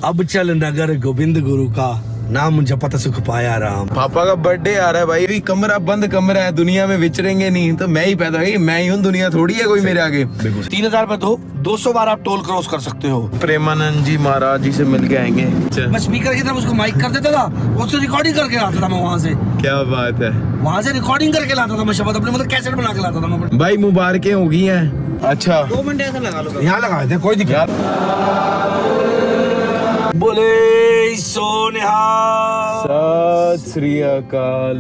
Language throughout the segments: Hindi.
अब चल नगर गोविंद गुरु का नाम जपत सुख पाया राम। पापा का बर्थडे आ रहा है भाई, कमरा बंद कमरा है, दुनिया में विचरेंगे नहीं तो मैं ही पैदा हुई, मैं ही हूँ, दुनिया थोड़ी है कोई मेरे आगे। 3000 पे दो, 200 बार आप टोल क्रॉस कर सकते हो। प्रेमानंद जी महाराज जी से मिल के आएंगे। मैं स्पीकर की तरफ उसको माइक कर देता था, उससे रिकॉर्डिंग करके लाता था मैं वहाँ से। क्या बात है, वहाँ से रिकॉर्डिंग करके लाता था मैं शब्द अपने, मतलब कैसेट बना के लाता था मैं। भाई मुबारकें हो गई हैं। अच्छा 2 मिनट ऐसा लगा लो, यहाँ लगाए थे, कोई दिक्कत। बोले सोनिहाल सत श्री अकाल।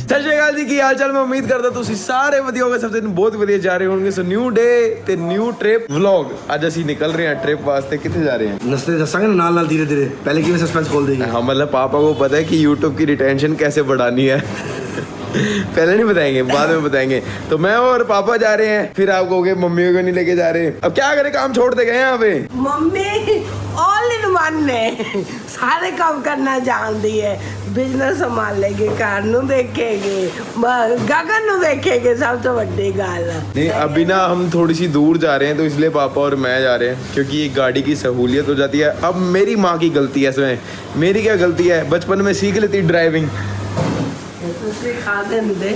सत श्री अकाल जी, की हाल चाल? मैं उम्मीद करता ਤੁਸੀਂ ਸਾਰੇ ਵਧੀਆ ਹੋਗੇ, ਸਭ ਦਿਨ ਬਹੁਤ ਵਧੀਆ ਜਾ ਰਹੇ ਹੋਣਗੇ। ਸੋ ਨਿਊ ਡੇ ਤੇ ਨਿਊ ਟ੍ਰਿਪ ਵਲੌਗ। ਅੱਜ ਅਸੀਂ ਨਿਕਲ ਰਹੇ ਹਾਂ ट्रिप वास्ते। कितने जा रहे हैं? नस्ते दसांगे नाल नाल धीरे धीरे, पहले की सस्पेंस खोल देंगे। हाँ, मतलब पापा को पता है कि यूट्यूब की रिटेंशन कैसे बढ़ानी है। पहले नहीं बताएंगे, बाद में बताएंगे। तो मैं और पापा जा रहे हैं, फिर आप कहोगे मम्मी को नहीं लेके जा रहे। अब क्या करें, काम छोड़ते गए यहाँ पे। मम्मी ऑल इन वन ने सारे काम करना जानती है। बिजनेस संभालेगी, घर नू देखेगी, गगन नू देखेगी, सब तो बड़ी गल। नहीं, अभी ना हम थोड़ी सी दूर जा रहे हैं तो इसलिए पापा और मैं जा रहे हैं, क्योंकि एक गाड़ी की सहूलियत हो जाती है। अब मेरी माँ की गलती है इसमें, मेरी क्या गलती है? बचपन में सीख लेती ड्राइविंग, सिखा देंगे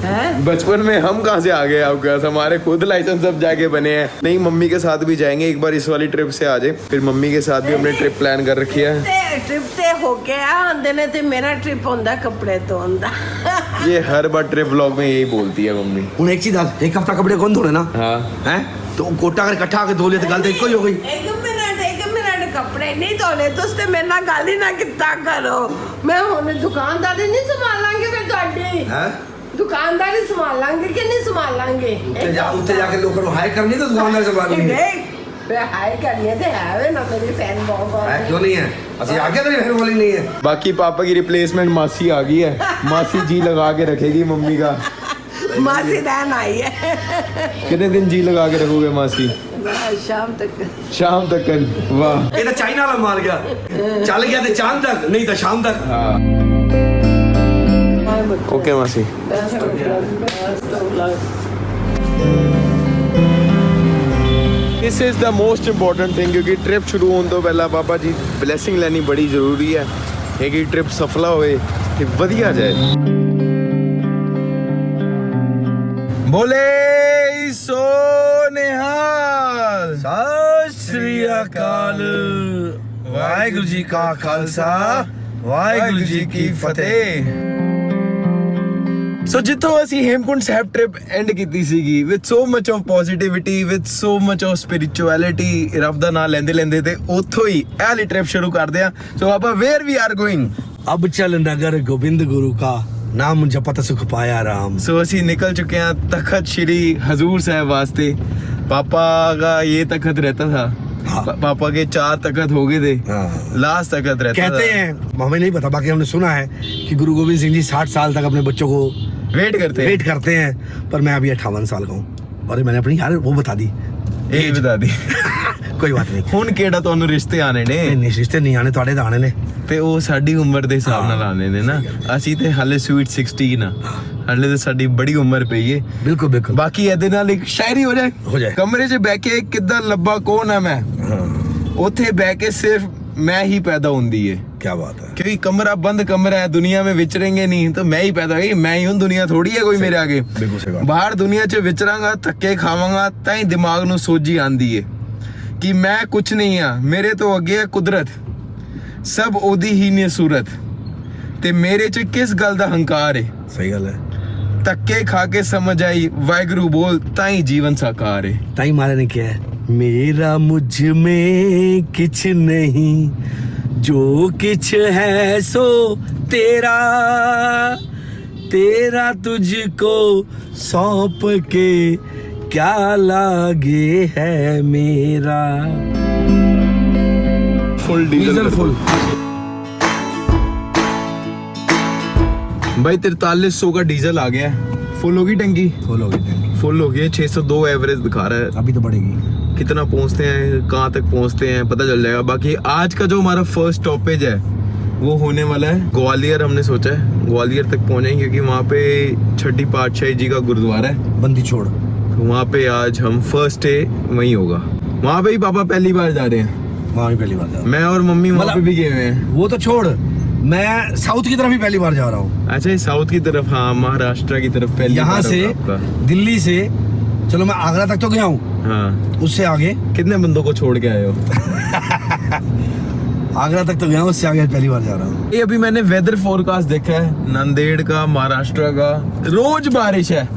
हैं। बचपन में हम कहाँ से आ गए आपके पास, हमारे खुद लाइसेंस सब जाके बने हैं। नहीं, मम्मी के साथ भी जाएंगे, एक बार इस वाली ट्रिप से आ जाए, फिर मम्मी के साथ भी हमने ट्रिप प्लान कर रखी है। ट्रिप ते हो गया आंदे ने ते मेरा ट्रिप होंदा कपड़े धोन दा। ये हर बार ट्रिप व्लॉग में यही बोलती है मम्मी। हूँ एक चीज, एक हफ्ता कपड़े कौन धोने ना? हाँ हैं तो कोटा अगर इकट्ठा आके धो लिया तो गल तो इको ही हो गई। एक मिनट कपड़े नहीं धोने तो उसने मेरे नाल गल ही ना किता करो। मैं हुण दुकानदारी नहीं संभालांगे, फिर तुहाडी हैं दुकानदारी संभालांगे कि नहीं संभालांगे? उत्ते जाके लोगों को हायर करनी तो दुकानदार संभालेंगे। मैं हायर करनी थे है ना, मेरी फैन बहुत है क्यों नहीं है? असली आगे तो फैन वाली नहीं है। बाकी पापा की रिप्लेसमेंट मासी आ गई है, मासी जी लगा के रखेगी मम्मी का। मासी रहन आई है। कितने दिन जी लगा के रखोगे मासी? शाम तक। शाम तक कर, वाह। ये तो चाइना वाला मार गया, चल गया तो चांद तक, नहीं तो शाम तक। हाँ ओके मासी। This is the most important thing, क्योंकि ट्रिप शुरू होने तो पहला पापा जी ब्लैसिंग लेनी बड़ी जरूरी है कि ट्रिप सफला होए ते वधिया जाए। बोले सोनिहाल। सत श्री अकाल। वाहिगुरु जी का खालसा, वाहिगुरु जी की फतेह। ਸੋ ਜਿੱਥੋਂ ਅਸੀਂ ਹੇਮਕੁੰਟ ਸਾਹਿਬ ਟ੍ਰਿਪ ਐਂਡ ਕੀਤੀ ਸੀਗੀ with so much of positivity, with so much of spirituality, ਰੱਬ ਦਾ ਨਾਮ ਲੈਂਦੇ ਲੈਂਦੇ ਤੇ ਉੱਥੋਂ ਹੀ ਇਹ ਵਾਲੀ ਟ੍ਰਿਪ ਸ਼ੁਰੂ ਕਰਦੇ ਆ। ਸੋ ਆਪਾਂ ਵੇਅਰ ਵੀ ਆਰ ਗੋਇੰਗ? अब चल नगर गोविंद गुरु का नाम जपत सुख पाया राम। सो ਅਸੀਂ ਨਿਕਲ ਚੁੱਕੇ हैं तख्त श्री हजूर साहब वास्ते। पापा का ये तख्त रहता था। हाँ। पापा के 4 तख्त हो गए थे, हाँ। लास्ट तख्त रहता कहते था। हैं, हमें नहीं पता, बाकी हमने सुना है कि गुरु गोविंद सिंह जी 60 साल तक अपने बच्चों को वेट करते हैं, पर मैं अभी 58 साल का हूँ और मैंने अपनी यार वो बता दी, एज बता दी। कोई बात नहीं। ਹੁਣ ਕਿਹੜਾ ਤੁਹਾਨੂੰ ਰਿਸ਼ਤੇ ਆਣੇ ਨੇ? नहीं रिश्ते नहीं आने, ਤੁਹਾਡੇ ਤਾਂ ਆਣੇ ਨੇ। ਤੇ ਉਹ ਸਾਡੀ ਉਮਰ ਦੇ ਹਿਸਾਬ ਨਾਲ ਆਣੇ ਨੇ ਨਾ। ਅਸੀਂ ਤੇ ਹਾਲੇ ਸਵੀਟ 16 ਆ, ਹਾਲੇ ਤੇ ਸਾਡੀ ਬੜੀ ਉਮਰ ਪਈ ਏ। ਬਿਲਕੁਲ ਬਿਲकुल। ਬਾਕੀ ਇਹਦੇ ਨਾਲ ਇੱਕ ਸ਼ਾਇਰੀ ਹੋ ਜਾਏ। ਕਮਰੇ 'ਚ ਬਹਿ ਕੇ ਕਿੱਦਾਂ ਲੱਭਾ ਕੌਣ ਆ ਮੈਂ, ਉੱਥੇ ਬਹਿ ਕੇ ਸਿਰਫ मैं ही पैदा होंदी है। क्या बात है, क्योंकि कमरा बंद कमरा है, दुनिया में विचरेंगे नहीं तो मैं ही पैदा हुई, मैं ही हूँ, दुनिया थोड़ी है कोई मेरे आगे। बिल्कुल सही बात। बाहर दुनिया 'ਚ ਵਿਚਰਾਂਗਾ, ਧੱਕੇ ਖਾਵਾਂਗਾ ਤਾਂ ਹੀ ਦਿਮਾਗ ਨੂੰ ਸੋਝੀ ਆਂਦੀ ਏ ਕਿ ਮੈਂ ਕੁਝ ਨਹੀਂ ਆ, ਮੇਰੇ ਤੋਂ ਅੱਗੇ ਹੈ ਕੁਦਰਤ, ਸਭ ਉਹਦੀ ਹੀ ਨੇ ਸੂਰਤ, ਤੇ ਮੇਰੇ 'ਚ ਕਿਸ ਗੱਲ ਦਾ ਹੰਕਾਰ ਏ। सही गल है। ਧੱਕੇ ਖਾ ਕੇ ਸਮਝ ਆਈ ਵਾਹਿਗੁਰੂ ਬੋਲ ਤਾਂ ਹੀ ਜੀਵਨ ਸਾਕਾਰ ਏ। ताई महाराज ने किया है, मेरा मुझ में किछ नहीं, जो किछ है सो तेरा, तेरा तुझको सौंप के क्या लागे है मेरा। फुल डीजल फुल भाई 4300 का डीजल आ गया है। फुल होगी टंकी? फुल हो गई, फुल हो गई है। 602 एवरेज दिखा रहा है। अभी तो बढ़ेगी। कितना पहुंचते हैं, कहाँ तक पहुंचते हैं पता चल जाएगा। बाकी आज का जो हमारा फर्स्ट स्टॉपेज है वो होने वाला है ग्वालियर। हमने सोचा है ग्वालियर तक पहुंचेंगे क्योंकि वहाँ पे छठी पातशाही जी का गुरुद्वारा है, बंदी छोड़। तो वहाँ पे आज हम फर्स्ट डे वहीं होगा। वहाँ पे ही पापा पहली बार जा रहे हैं। वहाँ भी पहली बार जा रहा मैं और मम्मी वहाँ पे मतलब- भी गए हुए हैं। हूँ। वो तो छोड़, मैं साउथ की तरफ ही पहली बार जा रहा हूँ। अच्छा, ये साउथ की तरफ, हाँ महाराष्ट्र की तरफ पहली यहाँ बार से होगा आपका। दिल्ली से, चलो मैं आगरा तक तो गया हूँ, हाँ, उससे आगे कितने बंदों को छोड़ के आए हो? आगरा तक तो गया हूँ, उससे आगे पहली बार जा रहा हूँ। ये अभी मैंने वेदर फोरकास्ट देखा है नांदेड़ का, महाराष्ट्र का, रोज बारिश है।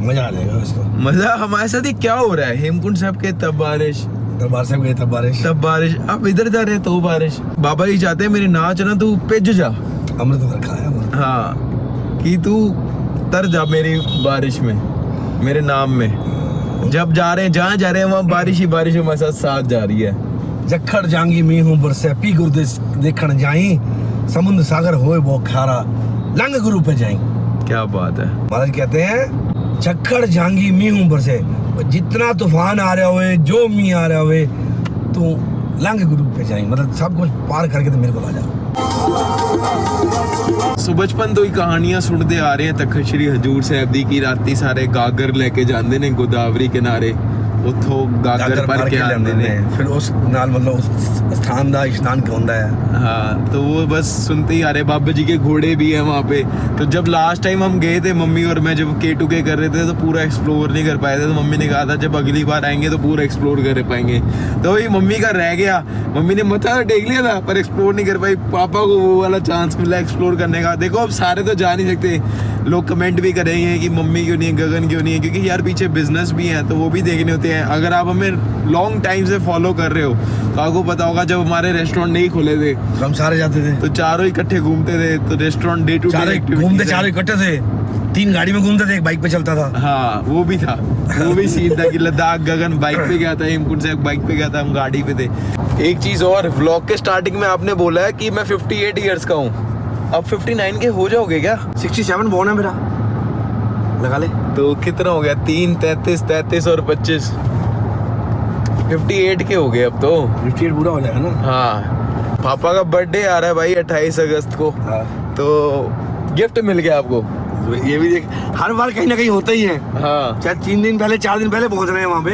मजा आ जाएगा इसको। मजा हमारे साथ ही क्या हो रहा है? हेमकुंड साहब के तब बारिश, दरबार साहब गए तब बारिश, तब बारिश, अब इधर जा रहे हैं तो बारिश। बाबा जी चाहते हैं मेरी नाच ना तू पिज जा, अमृत रखा है अमृत। हाँ, कि तू तर जा मेरी बारिश में, मेरे नाम में। जब जा रहे हैं, जहाँ जा रहे हैं वहाँ बारिश ही बारिश हमारे साथ साथ जा रही है। जखड़ जांगी मी हूँ बरसे, पी गुरुदे देखण जाई, समुद्र सागर होए वो खारा, लंग गुरु पे जाई। क्या बात है। महाराज कहते हैं जखड़ जांगी मी हूँ बरसे, जितना तूफान आ रहा हुए, जो मी आ रहा हुए, तो लंग गुरु पे जाई, मतलब सब कुछ पार करके तो मेरे को ला जा। सो बचपन तो ही कहानियां सुनते आ रहे हैं। तखत श्री हजूर साहब दी की राती सारे गागर लेके जाते ने गोदावरी किनारे, उथों गागर भर के आते ने, फिर उस नाल मतलब उस स्थान दा स्नान होता है। हाँ, तो वो बस सुनते ही आ रहे। बाबा जी के घोड़े भी हैं वहाँ पे। तो जब लास्ट टाइम हम गए थे, मम्मी और मैं, जब K2K कर रहे थे, तो पूरा एक्सप्लोर नहीं कर पाए थे। तो मम्मी ने कहा था जब अगली बार आएंगे तो पूरा एक्सप्लोर कर पाएंगे। तो वही मम्मी का रह गया, मम्मी ने मथा टेक लिया था पर एक्सप्लोर नहीं कर पाई। पापा को वो वाला चांस मिला एक्सप्लोर करने का। देखो अब सारे तो जा नहीं सकते, लोग कमेंट भी कर रहे हैं कि मम्मी क्यों नहीं है, गगन क्यों नहीं है, क्योंकि यार पीछे बिजनेस भी है तो वो भी देखने होते हैं। अगर आप हमें लॉन्ग टाइम से फॉलो कर रहे हो तो आपको पता होगा जब हमारे रेस्टोरेंट नहीं खुले थे हम सारे जाते थे, तो चारों इकट्ठे घूमते थे। तो रेस्टोरेंट डे टू चारों डे घूमते, चारों इकट्ठे थे, 3 गाड़ी में घूमते थे, एक बाइक पे चलता था। हाँ, वो भी था, वो भी सीन था कि लद्दाख गगन बाइक पे गया था, हेमकुंड साहब बाइक पे गया था, हम गाड़ी पे थे। एक चीज और, व्लॉग के स्टार्टिंग में आपने बोला है कि मैं 58 इयर्स का हूँ, अब 59 के हो जाओगे क्या? 67 बोन है मेरा, लगा ले। तो कितना हो गया? 3, 33, 33 और 25, 58 के हो गए अब तो। 58 पूरा हो जाएगा ना। हाँ, पापा का बर्थडे आ रहा है भाई 28 अगस्त को, हाँ। तो गिफ्ट मिल गया आपको। तो ये भी देख, हर बार कहीं ना कहीं होता ही है। हाँ, चाहे 3 दिन पहले, 4 दिन पहले पहुंच रहे हैं वहाँ पे।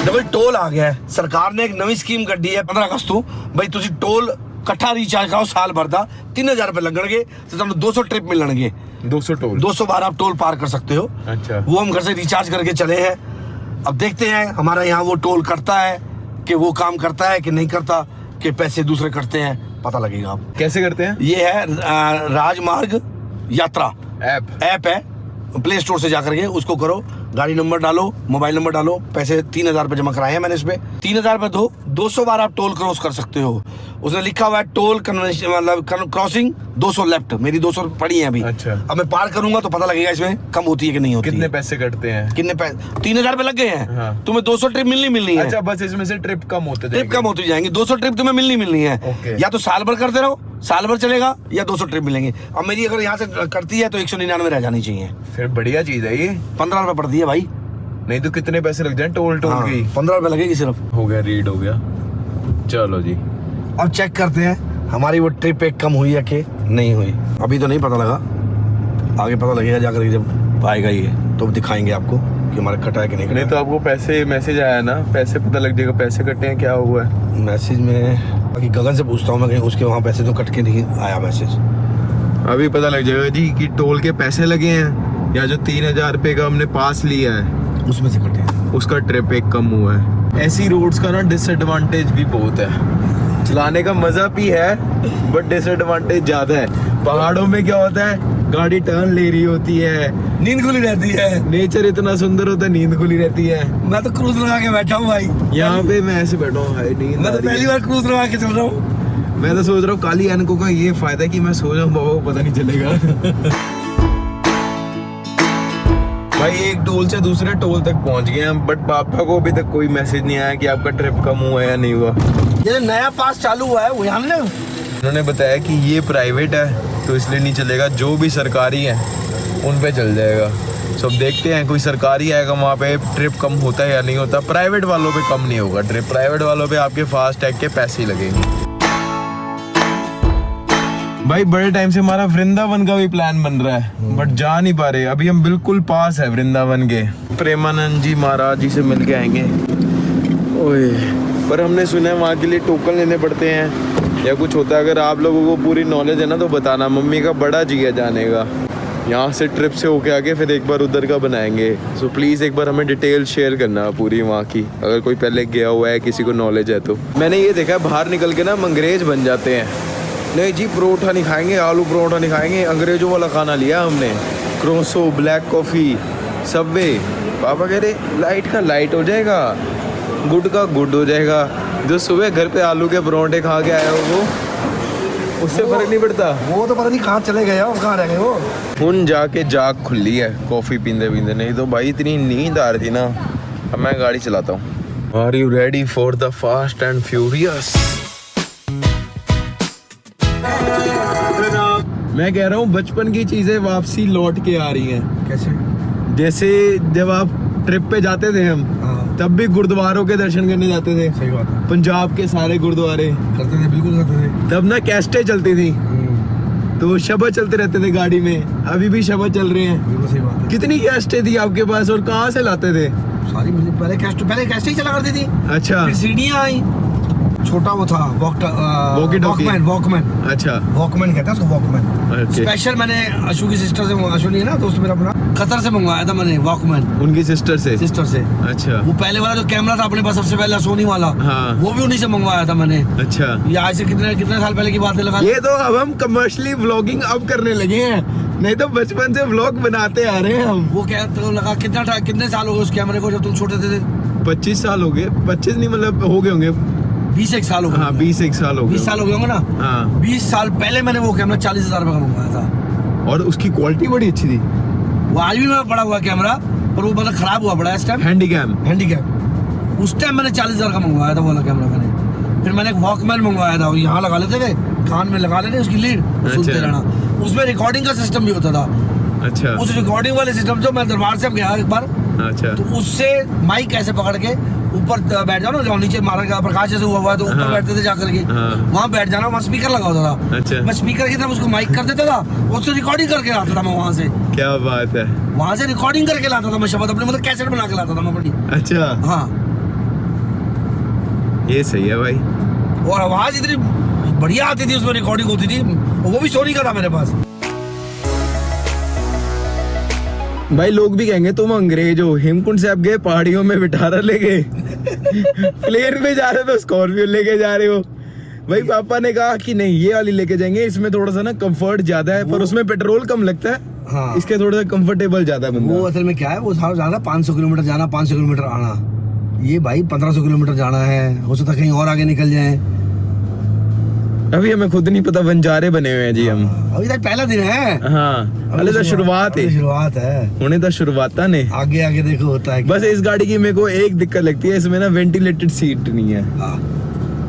डबल टोल आ गया है, सरकार ने एक नवी स्कीम कड्डी है 15 अगस्त ਤੋਂ भाई तुसी टोल इकट्ठा रिचार्ज कराओ साल भर का 3000 रुपए लगणगे तो तुहानू 200 ट्रिप मिलणगे। 200 टोल, 200 बार आप टोल पार कर सकते हो। अच्छा। वो हम घर से रिचार्ज करके चले हैं। अब देखते हैं हमारा यहाँ वो टोल करता है कि वो काम करता है कि नहीं करता, कि पैसे दूसरे करते हैं, पता लगेगा। अब कैसे करते हैं? ये है राजमार्ग यात्रा ऐप है, प्ले स्टोर से जाकर के उसको करो, गाड़ी नंबर डालो, मोबाइल नंबर डालो, पैसे 3000 रुपए जमा कराए हैं मैंने इस पे। 3000 रुपए दो, 200 बार आप टोल क्रॉस कर सकते हो। उसने लिखा हुआ है टोल कन्वेंशन, मतलब क्रॉसिंग 200 लेफ्ट, मेरी 200 पड़ी है अभी। अच्छा। अब मैं पार करूंगा तो पता लगेगा इसमें कम होती है कि नहीं होती। कितने है। पैसे कटते हैं? कितने पैसे? 3000 रुपए लग गए हैं। हाँ। तुम्हें 200 ट्रिप मिलनी है। अच्छा, बस इसमें से ट्रिप कम होते ट्रिप कम होती जाएंगी, 200 ट्रिप तुम्हें मिलनी है। ओके। या तो साल भर करते रहो, साल भर चलेगा, या 200 ट्रिप मिलेंगे। अब मेरी अगर यहाँ से करती है तो 199 रह जानी चाहिए। फिर बढ़िया चीज है ये। 15 रुपए पड़ती है भाई। नहीं तो कितने पैसे लग जाए टोल की? 15 रुपए लगेगी सिर्फ। हो गया, रीड हो गया। चलो जी, अब चेक करते हैं हमारी वो ट्रिप एक कम हुई है कि नहीं हुई। अभी तो नहीं पता लगा, आगे पता लगेगा जाकर जब आएगा ये, तो दिखाएंगे आपको कि हमारा कटा है कि नहीं कटा। नहीं तो आपको पैसे मैसेज आया ना, पैसे पता लग जाएगा पैसे कटे हैं क्या हुआ है। मैसेज में बाकी गगन से पूछता हूँ मैं, कहीं उसके वहाँ पैसे तो कट के नहीं आया मैसेज। अभी पता लग जाएगा जी कि टोल के पैसे लगे हैं या जो 3000 रुपए का हमने पास लिया है उसमें से कटे हैं। उसका ट्रिप एक कम हुआ है। ऐसी रोड्स का ना डिसएडवांटेज भी बहुत है, चलाने का मजा भी है बट डिसएडवांटेज ज्यादा है। पहाड़ों में क्या होता है, गाड़ी टर्न ले रही होती है, नींद खुली रहती है, नेचर इतना सुंदर होता है, नींद खुली रहती है। मैं तो क्रूज लगा के बैठा हूँ भाई। यहाँ पे मैं ऐसे बैठा हूँ, हाय नींद मैं आ तो रही है। पहली बार क्रूज लगा के चल रहा हूँ। मैं तो सोच रहा हूँ काली ऐनकों का ये फायदा है कि मैं सो जाऊँ, बाबा को पता नहीं चलेगा। भाई एक टोल से दूसरे टोल तक पहुंच गए हम, बट पापा को अभी तक कोई मैसेज नहीं आया कि आपका ट्रिप कम हुआ है या नहीं हुआ। ये नया पास चालू हुआ है वो यहाँ ना, उन्होंने बताया कि ये प्राइवेट है तो इसलिए नहीं चलेगा, जो भी सरकारी है उन पे चल जाएगा। सब देखते हैं, कोई सरकारी आएगा वहाँ पे ट्रिप कम होता है या नहीं होता। प्राइवेट वालों पे कम नहीं होगा ट्रिप, प्राइवेट वालों पे आपके फास्ट टैग के पैसे ही लगेंगे। भाई बड़े टाइम से हमारा वृंदावन का भी प्लान बन रहा है बट जा नहीं पा रहे। अभी हम बिल्कुल पास है वृंदावन के। प्रेमानंद जी महाराज जी से मिल के आएंगे। ओए, पर हमने सुना है वहाँ के लिए टोकन लेने पड़ते हैं या कुछ होता है। अगर आप लोगों को पूरी नॉलेज है ना तो बताना। मम्मी का बड़ा जी है जाने का, यहाँ से ट्रिप से होके आके फिर एक बार उधर का बनाएंगे। सो प्लीज़ एक बार हमें डिटेल शेयर करना पूरी वहाँ की, अगर कोई पहले गया हुआ है, किसी को नॉलेज है तो। मैंने ये देखा है बाहर निकल के ना मंगरेज बन जाते हैं। नहीं जी परोठा नहीं खाएंगे, आलू परोठा नहीं खाएंगे, अंग्रेज़ों वाला खाना लिया हमने। Croissant, black coffee, Subway. पापा कह रहे लाइट का लाइट हो जाएगा, गुड का गुड हो जाएगा। जो सुबह घर पे आलू के परोठे खा के आया हो वो, उससे फर्क नहीं पड़ता। वो तो पता नहीं कहाँ चले गए और कहाँ रह गए वो। हुन जाके जाग खुली है कॉफ़ी पींदे पींदे, नहीं तो भाई इतनी नींद आ रही थी ना। अब मैं गाड़ी चलाता हूँ। Are you ready for the Fast and Furious? मैं कह रहा हूँ बचपन की चीजें वापसी लौट के आ रही हैं। कैसे? जैसे जब आप ट्रिप पे जाते थे हम, तब भी गुरुद्वारों के दर्शन करने जाते थे। सही बात है। पंजाब के सारे गुरुद्वारे करते थे, बिल्कुल करते थे। तब ना कैस्टें चलती थी तो शब्द चलते रहते थे गाड़ी में। अभी भी शब्द चल रहे हैं। बिल्कुल सही बात है। कितनी कैस्टें थी आपके पास और कहाँ से लाते थे? सारी मुझे पहले कैस्ट ही चला करती थी। अच्छा, फिर सीढ़ियाँ आई, छोटा वो था वॉकमैन। वॉकमैन अच्छा, वॉकमैन कहते हैं उसको, वॉकमैन। स्पेशल मैंने अशु की सिस्टर से, अशु नहीं है ना दोस्त मेरा अपना, कतर से मंगवाया था मैंने वॉकमैन। उनकी सिस्टर से? अच्छा। वो पहले वाला जो कैमरा था अपने पास सबसे पहला सोनी वाला, हाँ। वो भी उन्हीं से मंगवाया था मैंने। अच्छा, ये आज से कितने साल पहले की बात है लगा। ये तो अब हम कमर्शियली व्लॉगिंग अब करने लगे हैं, नहीं तो बचपन से व्लॉग बनाते आ रहे हैं हम। वो क्या तो लगा कितने साल हो गए उस कैमरे को जब तुम छोटे थे? 25 साल हो गए। 25 नहीं, मतलब हो गए होंगे 20 साल हो गए। हाँ, 20 साल हो गए। 20 साल हो गए होंगे ना। हाँ, 20 साल पहले मैंने वो कैमरा 40,000 रुपए का मंगवाया था, और उसकी क्वालिटी बड़ी अच्छी थी। वो आज भी मेरा पड़ा हुआ कैमरा, पर वो मतलब खराब हुआ पड़ा इस टाइम। हैंडीकैम उस टाइम मैंने 40,000 का मंगवाया था वो वाला कैमरा मैंने। फिर मैंने एक वॉकमैन मंगवाया था, यहाँ लगा लेते थे, कान में लगा लेते उसकी लीड, सुनते रहना। उसमें रिकॉर्डिंग का सिस्टम भी होता था। अच्छा, उस रिकॉर्डिंग वाले सिस्टम से मैं दरबार से गया एक बार। अच्छा, तो उससे माइक ऐसे पकड़ के ऊपर बैठ जाओ ना, जो नीचे मारा गया प्रकाश जैसे हुआ है तो ऊपर बैठते थे जाकर के, वहाँ बैठ जाना, वहाँ स्पीकर लगा होता था। अच्छा, मैं स्पीकर की तरफ उसको माइक कर देता था, उससे रिकॉर्डिंग करके लाता था मैं वहाँ से। क्या बात है? वहाँ से रिकॉर्डिंग करके लाता था मैं शब्द अपने, मतलब कैसेट बना के लाता था मैं अपनी। अच्छा, हाँ, ये सही है भाई। और आवाज इतनी बढ़िया आती थी, उसमें रिकॉर्डिंग होती थी, वो भी सोनी का था मेरे पास। भाई लोग भी कहेंगे तुम अंग्रेज हो, हेमकुंड साहब गए पहाड़ियों में बिठारा ले गए प्लेन में जा रहे तो स्कॉर्पियो लेके जा रहे हो। भाई पापा ने कहा कि नहीं ये वाली लेके जाएंगे, इसमें थोड़ा सा ना कंफर्ट ज्यादा है, पर उसमें पेट्रोल कम लगता है। हाँ। इसके थोड़ा सा कंफर्टेबल ज्यादा है। वो असल में क्या है, वो सारा ज्यादा 500 किलोमीटर जाना, 500 किलोमीटर आना। ये भाई 1500 किलोमीटर जाना है, हो सकता कहीं और आगे निकल जाए। अभी हमें खुद नहीं पता, बंजारे बने हुए हैं जी हम। अभी तक पहला दिन है। हाँ, अरे तो शुरुआत है, उन्हें तो शुरुआत ने आगे आगे देखो होता है। बस इस गाड़ी की मेरे को एक दिक्कत लगती है, इसमें ना वेंटिलेटेड सीट नहीं है।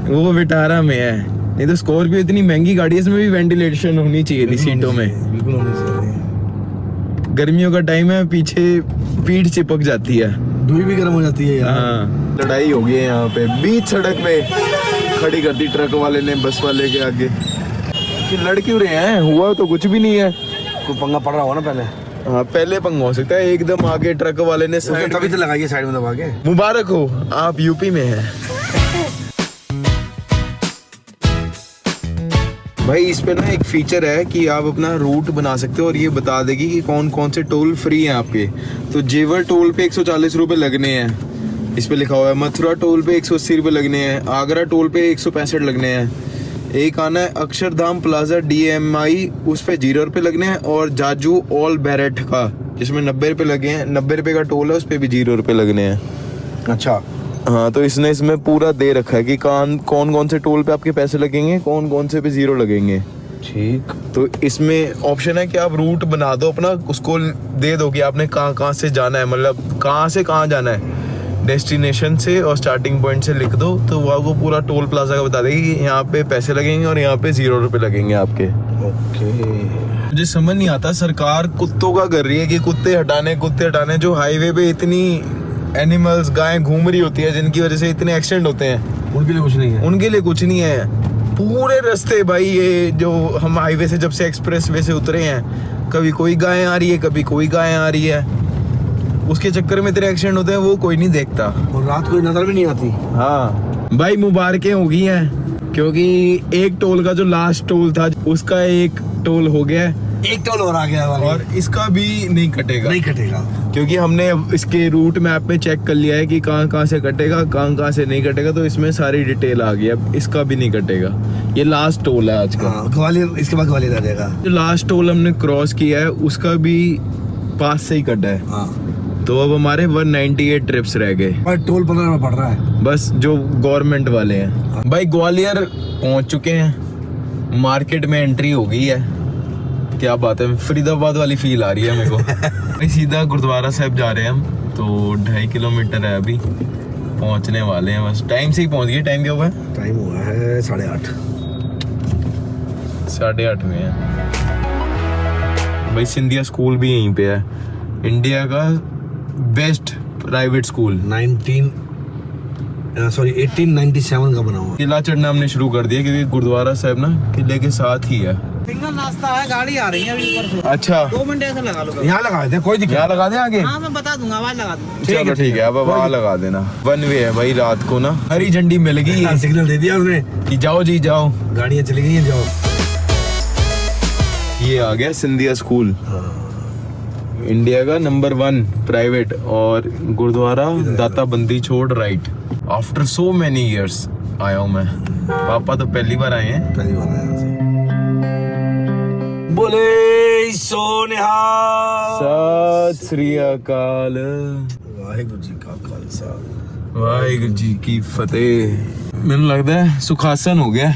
वो विटारा में है, नहीं तो स्कॉर्पियो इतनी महंगी गाड़ी है, इसमें भी वेंटिलेशन होनी चाहिए थी सीटों में। बिल्कुल होनी चाहिए। गर्मियों का टाइम है, पीछे पीठ चिपक जाती है, धुई भी गर्म हो जाती है यार। हाँ, लड़ाई हो गई है यहाँ पे, बीच सड़क पे खड़ी कर दी ट्रक वाले ने बस वाले के आगे। कि लड़ क्यों रहे हैं? हुआ तो कुछ भी नहीं है। कोई पंगा पड़ रहा हो ना पहले। हाँ, पहले पंगा हो सकता है। एकदम आगे ट्रक वाले ने साइड तभी तो लगाइए साइड में दबा के। मुबारक हो, आप यूपी में हैं। भाई इस पे ना एक फीचर है कि आप अपना रूट बना सकते हो और ये बता देगी कि कौन कौन से टोल फ्री हैं आपके। तो जेवर टोल पे 140 रुपये लगने हैं, इस पे लिखा हुआ है। मथुरा टोल पे 180 रुपये लगने हैं। आगरा टोल पे 165 लगने हैं। एक आना है अक्षरधाम प्लाजा DMI, उस पे 0 रुपये लगने हैं। और जाजू ऑल बैरेट का, जिसमें 90 रुपये लगे हैं, 90 रुपये का टोल है, उस पे भी 0 रुपये लगने हैं। अच्छा, हाँ, तो इसने इसमें पूरा दे रखा है कि कौन कौन से टोल पे आपके पैसे लगेंगे, कौन कौन से पे 0 लगेंगे। ठीक, तो इसमें ऑप्शन है कि आप रूट बना दो अपना, उसको दे दो कि आपने कहाँ से जाना है, मतलब कहाँ से कहाँ जाना है, डेस्टिनेशन से और स्टार्टिंग पॉइंट से लिख दो, तो वो आपको पूरा टोल प्लाजा का बता देगी कि यहाँ पे पैसे लगेंगे और यहाँ पे 0 रुपये लगेंगे आपके। ओके। मुझे समझ नहीं आता, सरकार कुत्तों का कर रही है कि कुत्ते हटाने, जो हाईवे पे इतनी एनिमल्स गायें घूम रही होती है जिनकी वजह से इतने एक्सीडेंट होते हैं, उनके लिए कुछ नहीं है। उनके लिए कुछ नहीं है। पूरे रास्ते भाई, ये जो हम हाईवे से जब से एक्सप्रेस वे से उतरे हैं, कभी कोई गाय आ रही है, कभी कोई गाय आ रही है। उसके चक्कर में तेरे एक्सीडेंट होते हैं, वो कोई नहीं देखता। और रात को नजर भी नहीं आती। हाँ भाई मुबारकें हो गई हैं, क्योंकि एक टोल का जो लास्ट टोल था उसका एक टोल हो गया है, एक टोल और आ गया और इसका भी नहीं कटेगा। नहीं कटेगा, क्योंकि हमने इसके रूट मैप में चेक कर लिया है कि कहाँ कहाँ से कटेगा, कहाँ कहाँ से नहीं कटेगा, तो इसमें सारी डिटेल आ गई। अब इसका भी नहीं कटेगा, ये लास्ट टोल है आज का। ग्वालियर, इसके बाद ग्वालियर आ जाएगा। जो लास्ट टोल हमने क्रॉस किया है उसका भी पास से ही कटा है। हाँ, तो अब हमारे 198 ट्रिप्स रह गए, पर टोल 15 में पड़ रहा है बस जो गवर्नमेंट वाले हैं। भाई ग्वालियर पहुंच चुके हैं, मार्केट में एंट्री हो गई है। क्या बात है, फरीदाबाद वाली फील आ रही है मेरे को। भाई सीधा गुरुद्वारा साहब जा रहे हैं हम, तो 2.5 किलोमीटर है, अभी पहुंचने वाले हैं। बस टाइम से ही पहुंच गए। टाइम क्या हुआ है? टाइम हुआ है 8:30। 8:30 में है। भाई सिंधिया स्कूल भी यहीं पे है, इंडिया का बेस्ट प्राइवेट स्कूल। 1897 का बना हुआ। किला चढ़ना हमने शुरू कर दिया, क्योंकि गुरुद्वारा साहब ना किले के साथ ही है। सिंगल रास्ता है, गाड़ी आ रही है अभी ऊपर से। अच्छा, 2 मिनट ऐसे लगा लो। यहाँ लगा देते, कोई दिक्कत यहाँ लगा दें आगे? हाँ मैं बता दूंगा, आवाज लगा दूंगा। चलो ठीक है, अब वहाँ लगा देना। वन वे है भाई, रात को ना हरी झंडी मिल गई नहीं। सिग्नल दे दिया उसने कि जाओ जी जाओ, गाड़ियाँ चली गई हैं, जाओ। ये आ गया सिंधिया स्कूल, इंडिया का नंबर 1 प्राइवेट, और गुरुद्वारा दाता बंदी छोड़ right. After so many years आया हूँ मैं। पापा तो पहली बार आए हैं। पहली बार आया से। बोले सोनिहाल, सत श्री अकाल, वाहिगुरु जी का खालसा, वाहिगुरु जी की फतेह। मैंने लगता है सुखासन हो गया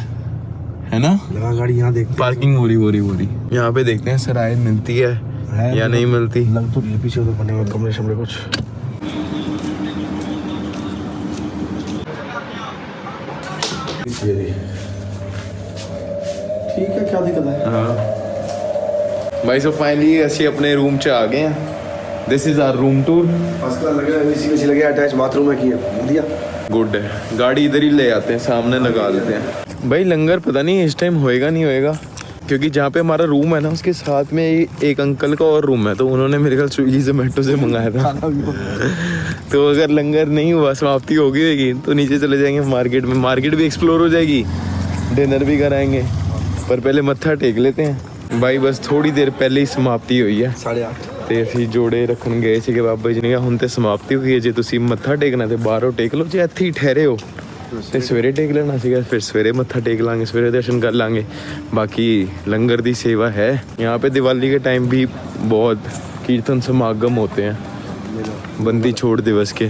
है ना। लगा गाड़ी यहाँ देख, पार्किंग हो रही। यहाँ पे देखते हैं सराय मिलती है या नहीं मिलती। लग तो रही है पीछे, तो पड़ने में कमरे शमरे कुछ। ठीक है, क्या दिक्कत है? हाँ भाई, सो फाइनली ਅਸੀਂ अपने रूम च आ गए हैं। This is our room tour. First class लगे, एसी लगे, अटैच बाथरूम है, किया बढ़िया। गुड है, गाड़ी इधर ही ले आते हैं, सामने लगा देते हैं। भाई लंगर पता नहीं इस टाइम होएगा नहीं होएगा, क्योंकि जहाँ पे हमारा रूम है ना उसके साथ में एक अंकल का और रूम है, तो उन्होंने मेरे ख्याल स्विगी जोमेटो से मंगाया था। तो अगर लंगर नहीं हुआ, समाप्ति होगी होगी, तो नीचे चले जाएंगे मार्केट में। मार्केट भी एक्सप्लोर हो जाएगी, डिनर भी कराएंगे, पर पहले मत्था टेक लेते हैं। भाई बस थोड़ी देर पहले ही समाप्ति हुई है। 8:30 ਤੇ ਅਸੀਂ ਜੋੜੇ ਰੱਖਣ ਗਏ ਸੀਗੇ ਬਾਬਾ ਜੀ ਨੇ ਕਿਹਾ ਹੁਣ ਤੇ ਸਮਾਪਤੀ ਹੋਈ ਹੈ, ਜੇ ਤੁਸੀਂ ਮੱਥਾ ਟੇਕਣਾ ਤੇ ਬਾਹਰੋਂ ਟੇਕ ਲਓ, ਜੇ ਇੱਥੇ ਹੀ ਠਹਿਰੇ ਹੋ ਤੇ ਸਵੇਰੇ ਟੇਕ ਲੈਣਾ ਸੀਗਾ। ਫਿਰ ਸਵੇਰੇ ਮੱਥਾ टेक लांगे, सवेरे दर्शन कर लांगे। बाकी लंगर दी सेवा है यहाँ पे। दिवाली के टाइम भी बहुत कीर्तन समागम होते हैं, बंदी छोड़ दिवस के।